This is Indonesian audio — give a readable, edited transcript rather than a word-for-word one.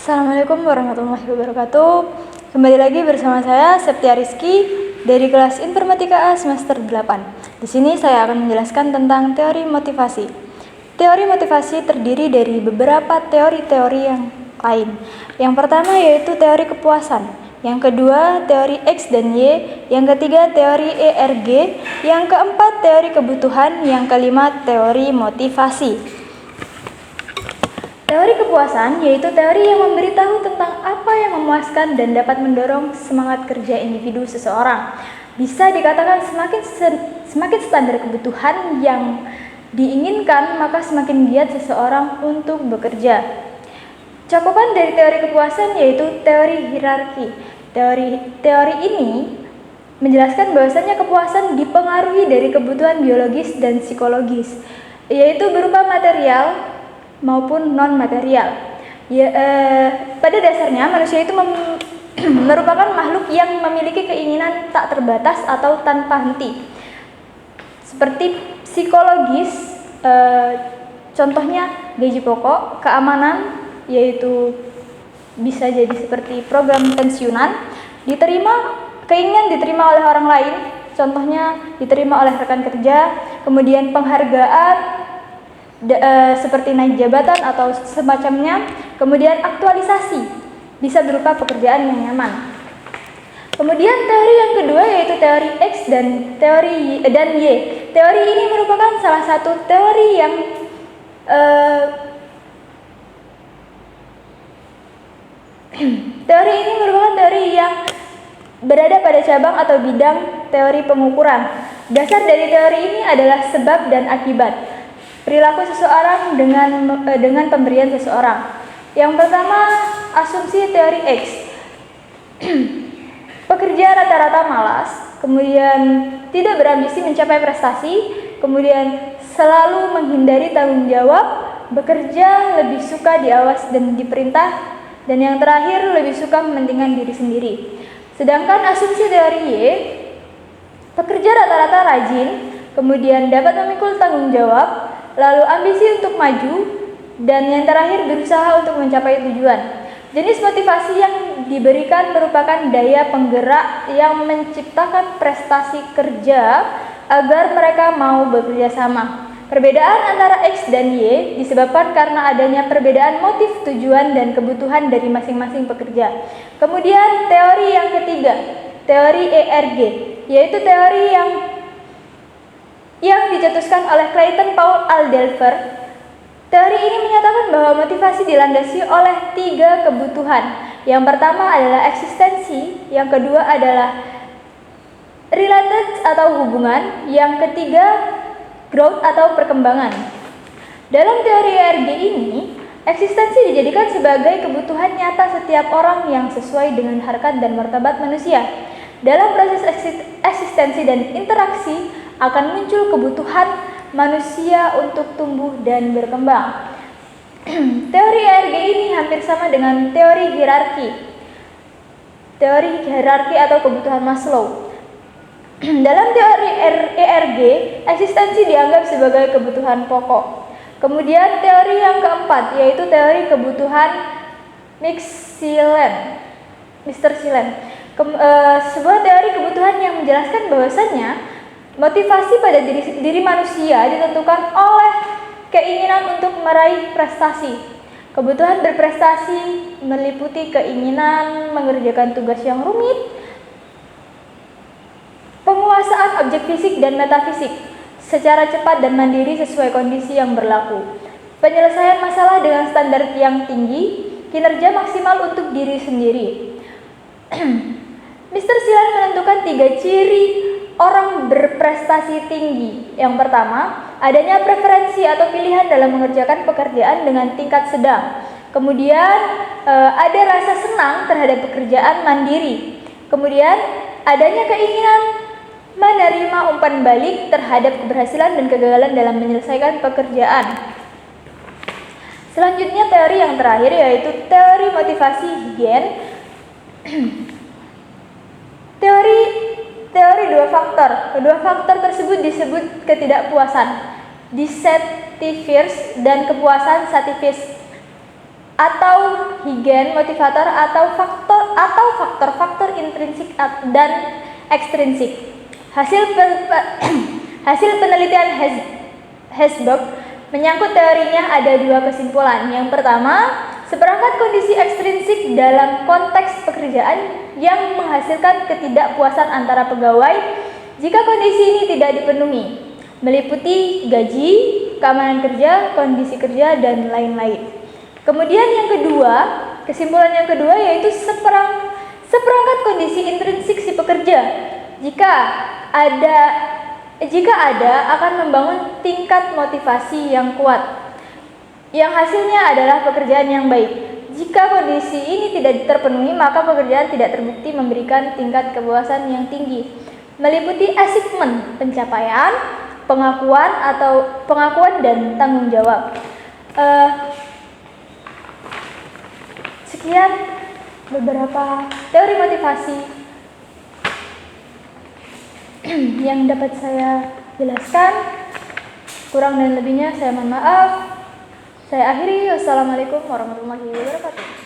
Assalamualaikum warahmatullahi wabarakatuh. Kembali lagi bersama saya Septia Rizky dari kelas Informatika A semester 8. Di sini saya akan menjelaskan tentang teori motivasi. Teori motivasi terdiri dari beberapa teori-teori yang lain. Yang pertama yaitu teori kepuasan, yang kedua teori X dan Y, yang ketiga teori ERG, yang keempat teori kebutuhan, yang kelima teori motivasi. Teori kepuasan yaitu teori yang memberitahu tentang apa yang memuaskan dan dapat mendorong semangat kerja individu seseorang. Bisa dikatakan semakin standar kebutuhan yang diinginkan, maka semakin giat seseorang untuk bekerja. Cakupan dari teori kepuasan yaitu teori hierarki. Teori ini menjelaskan bahwasanya kepuasan dipengaruhi dari kebutuhan biologis dan psikologis, yaitu berupa material maupun non-material. Pada dasarnya manusia itu merupakan makhluk yang memiliki keinginan tak terbatas atau tanpa henti. Seperti psikologis, contohnya gaji pokok, keamanan, yaitu bisa jadi seperti program pensiunan, keinginan diterima oleh orang lain, contohnya diterima oleh rekan kerja, kemudian penghargaan, seperti naik jabatan atau semacamnya, kemudian aktualisasi bisa berupa pekerjaan yang nyaman. Kemudian teori yang kedua yaitu teori X dan Y. Teori ini merupakan salah satu teori yang berada pada cabang atau bidang teori pengukuran. Dasar dari teori ini adalah sebab dan akibat perilaku seseorang dengan pemberian seseorang. Yang pertama, asumsi teori X. Pekerja rata-rata malas, kemudian tidak berambisi mencapai prestasi, kemudian selalu menghindari tanggung jawab, bekerja lebih suka diawas dan diperintah, dan yang terakhir lebih suka mementingkan diri sendiri. Sedangkan asumsi teori Y, pekerja rata-rata rajin, kemudian dapat memikul tanggung jawab, lalu ambisi untuk maju, dan yang terakhir berusaha untuk mencapai tujuan. Jenis motivasi yang diberikan merupakan daya penggerak yang menciptakan prestasi kerja agar mereka mau bekerja sama. Perbedaan antara X dan Y disebabkan karena adanya perbedaan motif, tujuan, dan kebutuhan dari masing-masing pekerja. Kemudian teori yang ketiga, teori ERG, yaitu teori yang dicetuskan oleh Clayton Paul Aldelfer. Teori ini menyatakan bahwa motivasi dilandasi oleh 3 kebutuhan. Yang pertama adalah eksistensi, yang kedua adalah related atau hubungan, yang ketiga growth atau perkembangan. Dalam teori ERG ini, eksistensi dijadikan sebagai kebutuhan nyata setiap orang yang sesuai dengan harkat dan martabat manusia. Dalam proses eksistensi dan interaksi akan muncul kebutuhan manusia untuk tumbuh dan berkembang. Teori ERG ini hampir sama dengan teori hierarki atau kebutuhan Maslow. Dalam teori ERG, eksistensi dianggap sebagai kebutuhan pokok. Kemudian teori yang keempat yaitu teori kebutuhan Mr. Sillen. Sebuah teori kebutuhan yang menjelaskan bahwasanya motivasi pada diri manusia ditentukan oleh keinginan untuk meraih prestasi. Kebutuhan berprestasi meliputi keinginan mengerjakan tugas yang rumit, penguasaan objek fisik dan metafisik secara cepat dan mandiri sesuai kondisi yang berlaku, penyelesaian masalah dengan standar yang tinggi, kinerja maksimal untuk diri sendiri. Mr. Sillen menentukan 3 ciri orang berprestasi tinggi. Yang pertama, adanya preferensi atau pilihan dalam mengerjakan pekerjaan dengan tingkat sedang. Kemudian ada rasa senang terhadap pekerjaan mandiri. Kemudian adanya keinginan menerima umpan balik terhadap keberhasilan dan kegagalan dalam menyelesaikan pekerjaan. Selanjutnya teori yang terakhir yaitu teori motivasi Higgen. Teori 2 faktor. Kedua faktor tersebut disebut ketidakpuasan, dissatisfiers, dan kepuasan satisfiers. atau higen, motivator atau faktor-faktor intrinsik dan ekstrinsik. Hasil penelitian Hesburgh menyangkut teorinya ada dua kesimpulan. Yang pertama, seperangkat kondisi ekstrinsik dalam konteks pekerjaan yang menghasilkan ketidakpuasan antara pegawai jika kondisi ini tidak dipenuhi, meliputi gaji, keamanan kerja, kondisi kerja, dan lain-lain. Kemudian yang kedua, kesimpulan yang kedua yaitu seperangkat kondisi intrinsik si pekerja jika ada akan membangun tingkat motivasi yang kuat yang hasilnya adalah pekerjaan yang baik. Jika kondisi ini tidak terpenuhi, maka pekerjaan tidak terbukti memberikan tingkat kepuasan yang tinggi, meliputi achievement, pencapaian, pengakuan dan tanggung jawab. Sekian beberapa teori motivasi yang dapat saya jelaskan. Kurang dan lebihnya saya mohon maaf. Saya akhiri. Wassalamualaikum warahmatullahi wabarakatuh.